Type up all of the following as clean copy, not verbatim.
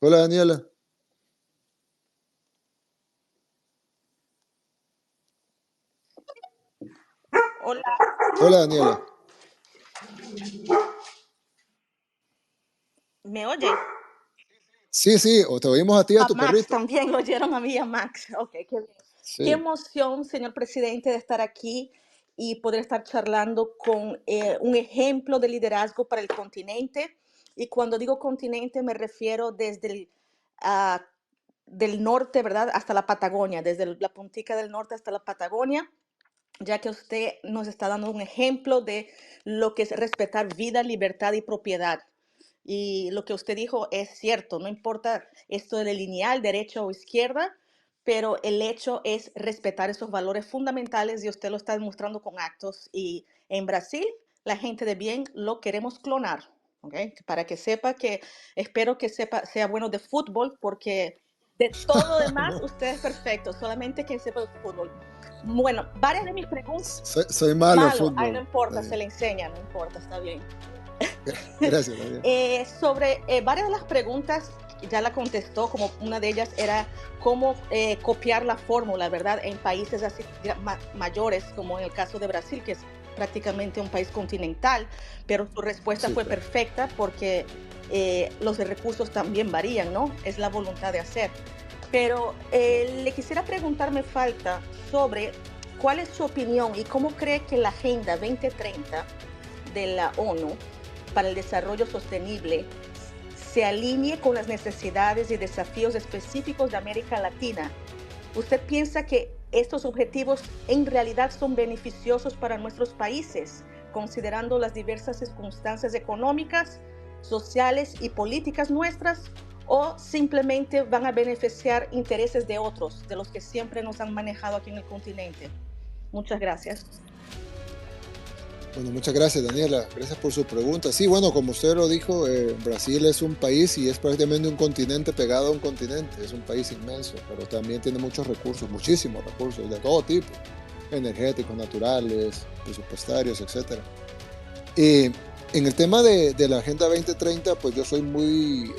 Hola Daniela. Hola, Hola Daniela. ¿me oye? Sí, sí, o te oímos a ti y a A tu Max perrito. también, lo oyeron a mí y a Max. Ok, qué bien. Qué Sí, emoción, señor presidente, de estar aquí y poder estar charlando con un ejemplo de liderazgo para el continente. Y cuando digo continente me refiero desde ah, del norte, ¿verdad? Hasta la Patagonia, desde la puntica del norte hasta la Patagonia, ya que usted nos está dando un ejemplo de lo que es respetar vida, libertad y propiedad. Y lo que usted dijo es cierto, no importa esto de lineal, derecha o izquierda, pero el hecho es respetar esos valores fundamentales y usted lo está demostrando con actos. Y en Brasil, la gente de bien lo queremos clonar, ¿ok? Para que sepa que, espero que sepa, sea bueno de fútbol, porque de todo lo demás usted es perfecto, solamente que sepa de fútbol. Bueno, varias de mis preguntas, soy malo al malo, ay, no fútbol, importa, se Daniela. le enseña, no importa, está bien. Gracias, Daniela. Sobre varias de las preguntas ya la contestó, como una de ellas era cómo copiar la fórmula, ¿verdad? En países así mayores, como en el caso de Brasil, que es prácticamente un país continental, pero su respuesta Sí, fue claro. perfecta porque los recursos también varían, ¿no? Es la voluntad de hacer. Pero le quisiera preguntar, me falta, sobre cuál es su opinión y cómo cree que la Agenda 2030 de la ONU para el Desarrollo Sostenible se alinee con las necesidades y desafíos específicos de América Latina. ¿Usted piensa que estos objetivos en realidad son beneficiosos para nuestros países, considerando las diversas circunstancias económicas, sociales y políticas nuestras? ¿O simplemente van a beneficiar intereses de otros, de los que siempre nos han manejado aquí en el continente? Muchas gracias. Bueno, muchas gracias, Daniela. Gracias por su pregunta. Sí, bueno, como usted lo dijo, Brasil es un país y es prácticamente un continente pegado a un continente. Es un país inmenso, pero también tiene muchos recursos, muchísimos recursos de todo tipo, energéticos, naturales, presupuestarios, etcétera. Eh, en el tema de la Agenda 2030, pues yo soy muy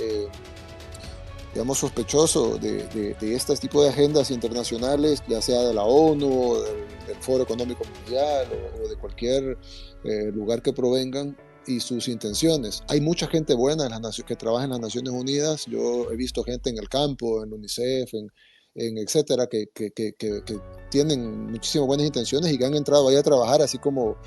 digamos, sospechoso de este tipo de agendas internacionales, ya sea de la ONU, o del Foro Económico Mundial o de cualquier lugar que provengan y sus intenciones. Hay mucha gente buena en las que trabaja en las Naciones Unidas. Yo he visto gente en el campo, en UNICEF, en etcétera, que tienen muchísimas buenas intenciones y que han entrado ahí a trabajar, así como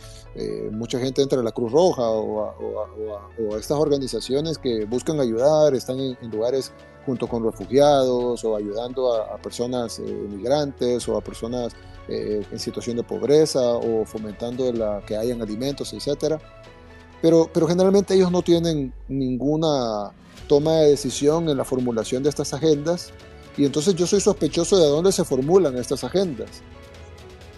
mucha gente entra a la Cruz Roja o a estas organizaciones que buscan ayudar, están en lugares junto con refugiados o ayudando a personas migrantes o a personas en situación de pobreza o fomentando que hayan alimentos, etcétera. Pero generalmente ellos no tienen ninguna toma de decisión en la formulación de estas agendas y entonces yo soy sospechoso de dónde se formulan estas agendas.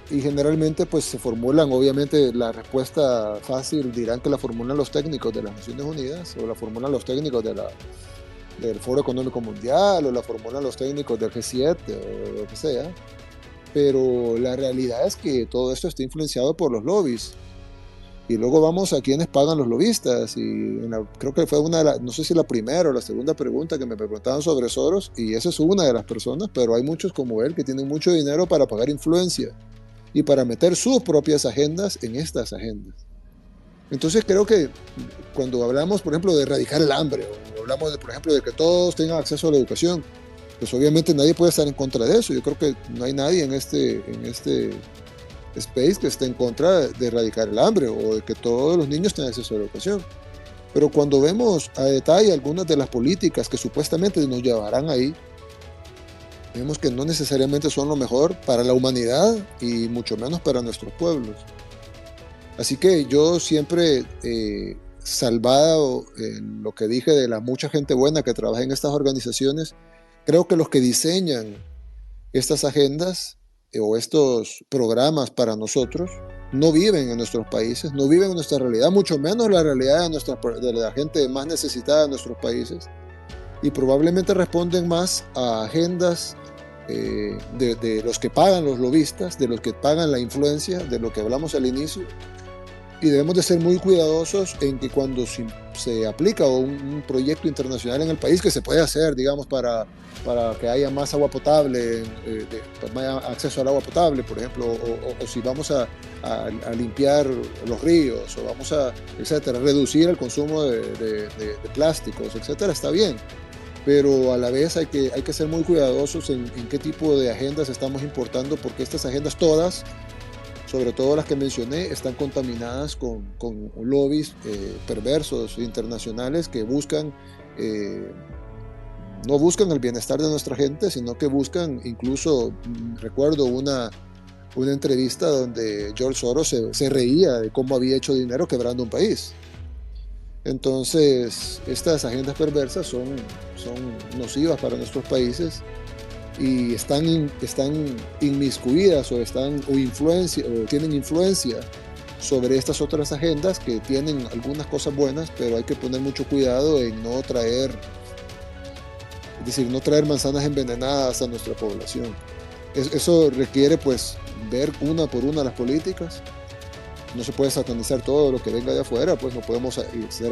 Y generalmente pues se formulan, obviamente la respuesta fácil dirán que la formulan los técnicos de las Naciones Unidas o la formulan los técnicos del Foro Económico Mundial o la formulan los técnicos del G7 o lo que sea, pero la realidad es que todo esto está influenciado por los lobbies. Y luego vamos a quienes pagan los lobistas. Y creo que fue una de las, no sé si la primera o la segunda pregunta que me preguntaban sobre Soros, y esa es una de las personas, pero hay muchos como él que tienen mucho dinero para pagar influencia y para meter sus propias agendas en estas agendas. Entonces creo que cuando hablamos, por ejemplo, de erradicar el hambre, o hablamos, por ejemplo, de que todos tengan acceso a la educación, pues obviamente nadie puede estar en contra de eso. Yo creo que no hay nadie en este space que esté en contra de erradicar el hambre o de que todos los niños tengan acceso a la educación. Pero cuando vemos a detalle algunas de las políticas que supuestamente nos llevarán ahí, vemos que no necesariamente son lo mejor para la humanidad y mucho menos para nuestros pueblos. Así que yo siempre, salvado en lo que dije de la mucha gente buena que trabaja en estas organizaciones, creo que los que diseñan estas agendas o estos programas para nosotros no viven en nuestros países, no viven en nuestra realidad, mucho menos la realidad de la gente más necesitada de nuestros países y probablemente responden más a agendas de los que pagan los lobistas, de los que pagan la influencia, de lo que hablamos al inicio, y debemos de ser muy cuidadosos en que cuando se aplica un proyecto internacional en el país, que se puede hacer, digamos, para que haya más agua potable, más acceso al agua potable, por ejemplo, o si vamos a limpiar los ríos, o vamos a, etcétera, reducir el consumo de plásticos, etcétera, está bien. Pero a la vez hay que ser muy cuidadosos en qué tipo de agendas estamos importando, porque estas agendas todas, sobre todo las que mencioné, están contaminadas con lobbies perversos internacionales que buscan, no buscan el bienestar de nuestra gente, sino que buscan, incluso recuerdo una entrevista donde George Soros se reía de cómo había hecho dinero quebrando un país. Entonces, estas agendas perversas son nocivas para nuestros países y están inmiscuidas o tienen influencia sobre estas otras agendas que tienen algunas cosas buenas, pero hay que poner mucho cuidado en no traer manzanas envenenadas a nuestra población. Eso requiere, pues, ver una por una las políticas. No se puede satanizar todo lo que venga de afuera, pues no podemos estar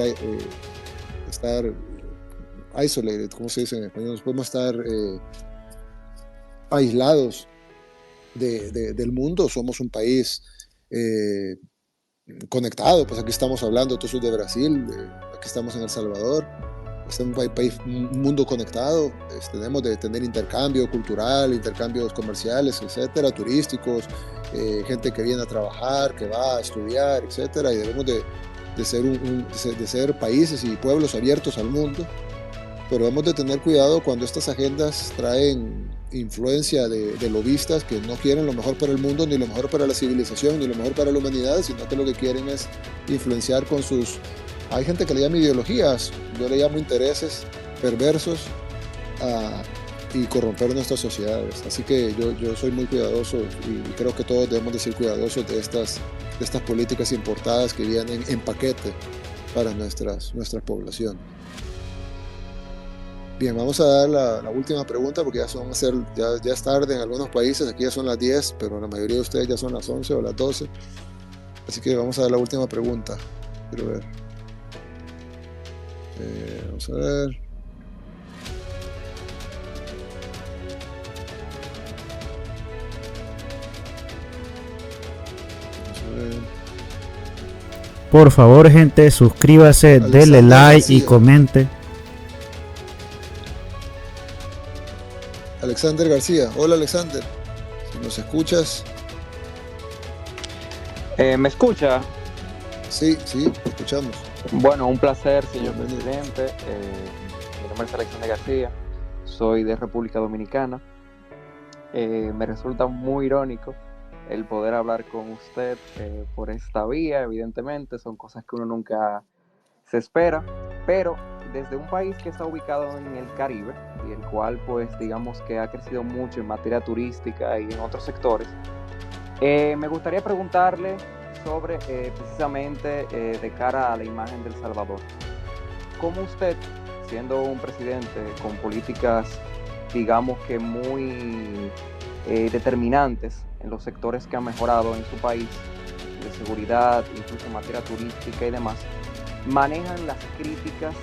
isolated, ¿cómo se dice en español? No podemos estar aislados del mundo. Somos un país conectado, pues aquí estamos hablando, tú sos de Brasil, aquí estamos en El Salvador, es un mundo conectado, tenemos de tener intercambio cultural, intercambios comerciales, etcétera, turísticos, gente que viene a trabajar, que va a estudiar, etcétera, y debemos de ser países y pueblos abiertos al mundo, pero debemos de tener cuidado cuando estas agendas traen influencia de lobistas que no quieren lo mejor para el mundo, ni lo mejor para la civilización, ni lo mejor para la humanidad, sino que lo que quieren es influenciar con sus... Hay gente que le llama ideologías, yo le llamo intereses perversos y corromper nuestras sociedades. Así que yo soy muy cuidadoso y creo que todos debemos de ser cuidadosos de estas políticas importadas que vienen en paquete para nuestras poblaciones. Bien, vamos a dar la última pregunta porque ya es tarde en algunos países, aquí ya son las 10, pero en la mayoría de ustedes ya son las 11 o las 12. Así que vamos a dar la última pregunta. Quiero ver. Vamos a ver. Por favor, gente, suscríbase, Alexander denle like García. y comente. Alexander García. Hola, Alexander. Si nos escuchas. ¿Me escucha? Sí, te escuchamos. Bueno, un placer, señor Bienvenido. presidente. Mi nombre es Alexander García, soy de República Dominicana. Me resulta muy irónico el poder hablar con usted por esta vía, evidentemente, son cosas que uno nunca se espera, pero desde un país que está ubicado en el Caribe y el cual, pues, digamos que ha crecido mucho en materia turística y en otros sectores, me gustaría preguntarle sobre precisamente de cara a la imagen de El Salvador. ¿Cómo usted, siendo un presidente con políticas, digamos que muy determinantes en los sectores que ha mejorado en su país, de seguridad, incluso en materia turística y demás, manejan las críticas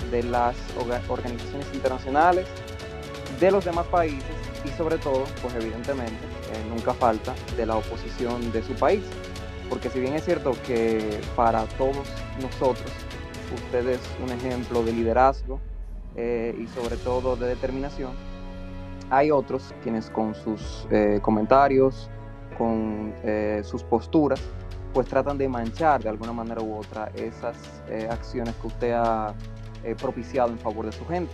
de las organizaciones internacionales, de los demás países y sobre todo, pues evidentemente, nunca falta de la oposición de su país? Porque si bien es cierto que para todos nosotros usted es un ejemplo de liderazgo y sobre todo de determinación, hay otros quienes con sus comentarios, con sus posturas, pues tratan de manchar de alguna manera u otra esas acciones que usted ha propiciado en favor de su gente.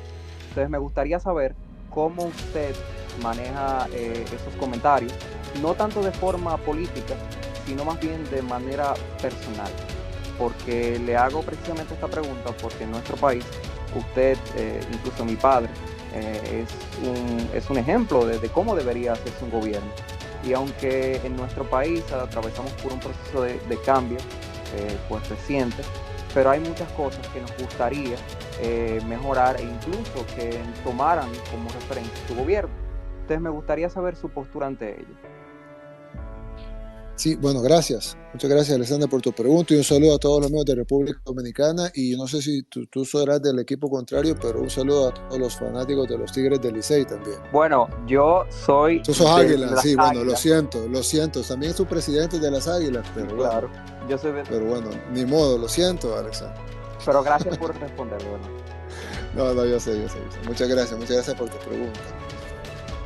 Entonces me gustaría saber cómo usted maneja esos comentarios, no tanto de forma política, sino más bien de manera personal. Porque le hago precisamente esta pregunta porque en nuestro país, usted, incluso mi padre, es un ejemplo de cómo debería hacerse un gobierno. Y aunque en nuestro país atravesamos por un proceso de cambio pues reciente, pero hay muchas cosas que nos gustaría mejorar e incluso que tomaran como referencia su gobierno. Entonces me gustaría saber su postura ante ello. Sí, bueno, gracias. Muchas gracias, Alexander, por tu pregunta y un saludo a todos los amigos de República Dominicana. Y no sé si tú serás del equipo contrario, pero un saludo a todos los fanáticos de los Tigres del Licey también. Bueno, yo soy Tú sos de Águila, las sí, bueno, Águilas. lo siento. También es tu presidente de las Águilas, pero bueno, Claro, yo soy de... pero bueno, ni modo, lo siento, Alexander. Pero gracias por responder, bueno. No, yo sé. Muchas gracias por tu pregunta.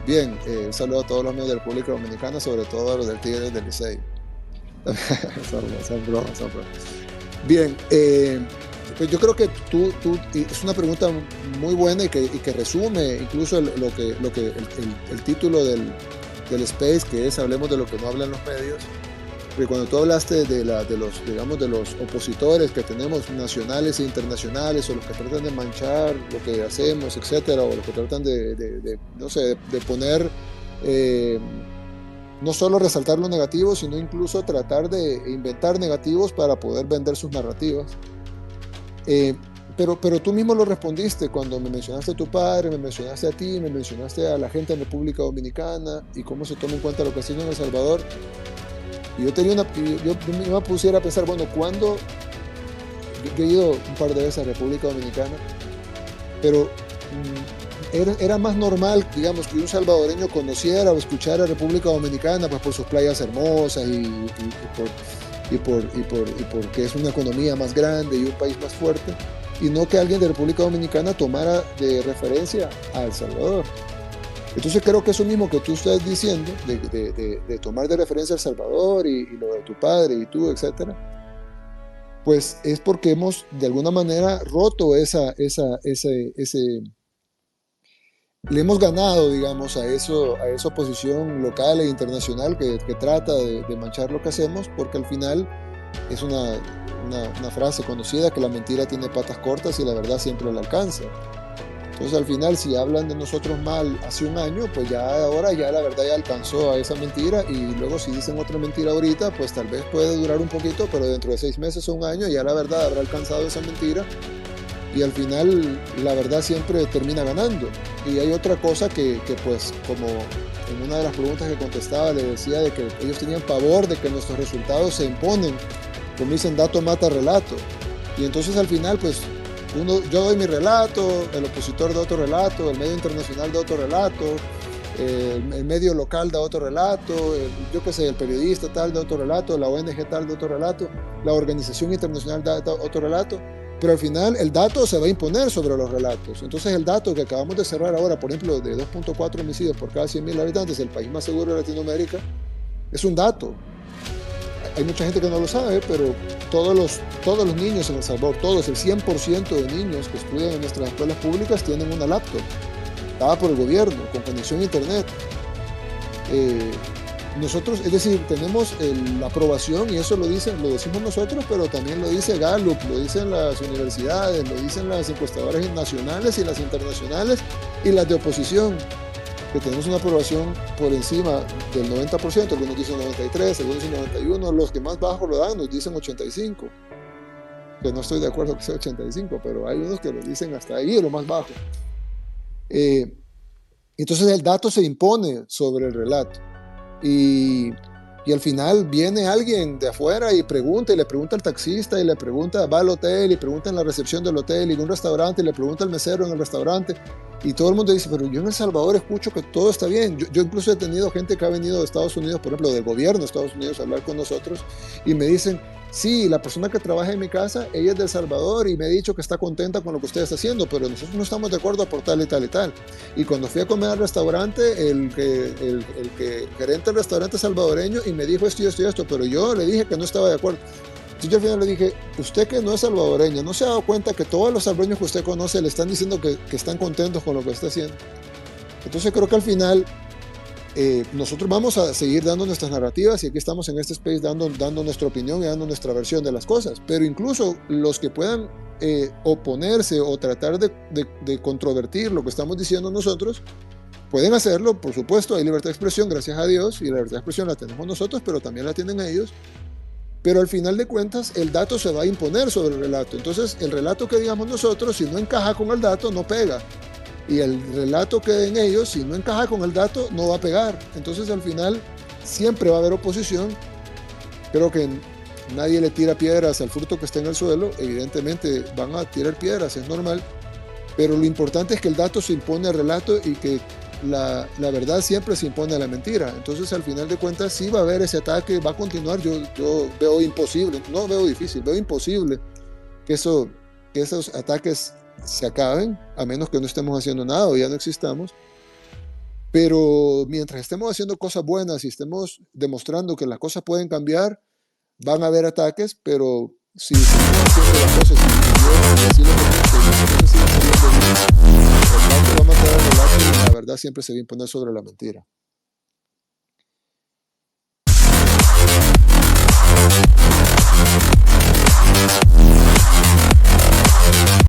Bien, un saludo a todos los amigos de República Dominicana, sobre todo a los del Tigres del Licey. Son bromas. Bien, pues yo creo que es una pregunta muy buena y que resume incluso el título del Space, que es Hablemos de lo que no hablan los medios. Porque cuando tú hablaste de los opositores que tenemos nacionales e internacionales, o los que tratan de manchar lo que hacemos, etcétera, o los que tratan de poner, no solo resaltar lo negativo, sino incluso tratar de inventar negativos para poder vender sus narrativas. Pero tú mismo lo respondiste cuando me mencionaste a tu padre, me mencionaste a ti, me mencionaste a la gente en República Dominicana y cómo se toma en cuenta lo que está haciendo en El Salvador. Y yo me pusiera a pensar, bueno, ¿cuándo? Yo he ido un par de veces a República Dominicana, pero era más normal, digamos, que un salvadoreño conociera o escuchara a República Dominicana pues, por sus playas hermosas y porque es una economía más grande y un país más fuerte, y no que alguien de República Dominicana tomara de referencia a El Salvador. Entonces creo que eso mismo que tú estás diciendo, de tomar de referencia a El Salvador y lo de tu padre y tú, etcétera, pues es porque hemos de alguna manera roto le hemos ganado, digamos, a esa oposición local e internacional que trata de manchar lo que hacemos, porque al final es una frase conocida que la mentira tiene patas cortas y la verdad siempre la alcanza. Entonces al final, si hablan de nosotros mal hace un año, pues ahora la verdad ya alcanzó a esa mentira, y luego si dicen otra mentira ahorita, pues tal vez puede durar un poquito, pero dentro de 6 meses o un año ya la verdad habrá alcanzado esa mentira, y al final la verdad siempre termina ganando. Y hay otra cosa que pues, como en una de las preguntas que contestaba le decía, de que ellos tenían pavor de que nuestros resultados se imponen, como dicen, dato mata relato, y entonces al final pues yo doy mi relato, el opositor da otro relato, el medio internacional da otro relato, el medio local da otro relato, el periodista tal da otro relato, la ONG tal da otro relato, la organización internacional da otro relato, pero al final el dato se va a imponer sobre los relatos. Entonces el dato que acabamos de cerrar ahora, por ejemplo, de 2.4 homicidios por cada 100.000 habitantes, el país más seguro de Latinoamérica, es un dato. Hay mucha gente que no lo sabe, pero todos los niños en El Salvador, el 100% de niños que estudian en nuestras escuelas públicas tienen una laptop, dada por el gobierno, con conexión a internet. Nosotros, es decir, tenemos la aprobación, y eso lo decimos nosotros, pero también lo dice Gallup, lo dicen las universidades, lo dicen las encuestadoras nacionales y las internacionales, y las de oposición, que tenemos una aprobación por encima del 90%, algunos dicen 93, algunos dicen 91, los que más bajo lo dan nos dicen 85, que no estoy de acuerdo que sea 85, pero hay unos que lo dicen hasta ahí, lo más bajo. Entonces el dato se impone sobre el relato, y al final viene alguien de afuera y le pregunta al taxista, y le pregunta, va al hotel y pregunta en la recepción del hotel, y en un restaurante y le pregunta al mesero en el restaurante, y todo el mundo dice, pero yo en El Salvador escucho que todo está bien. Yo incluso he tenido gente que ha venido de Estados Unidos, por ejemplo, del gobierno de Estados Unidos, a hablar con nosotros, y me dicen, sí, la persona que trabaja en mi casa, ella es de El Salvador y me ha dicho que está contenta con lo que usted está haciendo, pero nosotros no estamos de acuerdo por tal y tal y tal. Y cuando fui a comer al restaurante, el gerente del restaurante salvadoreño, y me dijo esto y esto y esto, pero yo le dije que no estaba de acuerdo. Entonces yo al final le dije, usted que no es salvadoreño, ¿no se ha dado cuenta que todos los salvadoreños que usted conoce le están diciendo que están contentos con lo que está haciendo? Entonces creo que al final nosotros vamos a seguir dando nuestras narrativas, y aquí estamos en este space dando nuestra opinión y dando nuestra versión de las cosas, pero incluso los que puedan oponerse o tratar de controvertir lo que estamos diciendo nosotros, pueden hacerlo, por supuesto, hay libertad de expresión, gracias a Dios, y la libertad de expresión la tenemos nosotros, pero también la tienen ellos. Pero al final de cuentas el dato se va a imponer sobre el relato. Entonces el relato que digamos nosotros, si no encaja con el dato, no pega, y el relato que den ellos, si no encaja con el dato, no va a pegar. Entonces al final siempre va a haber oposición, creo que nadie le tira piedras al fruto que está en el suelo. Evidentemente van a tirar piedras, es normal, pero lo importante es que el dato se impone al relato y que la verdad siempre se impone a la mentira. Entonces, al final de cuentas, sí va a haber ese ataque, va a continuar. Yo veo imposible, no veo difícil, veo imposible que esos ataques se acaben, a menos que no estemos haciendo nada o ya no existamos. Pero mientras estemos haciendo cosas buenas y estemos demostrando que las cosas pueden cambiar, van a haber ataques, pero si seguimos haciendo las cosas y así lo permite, el dato va a matar al relato y la verdad siempre se va a imponer sobre la mentira.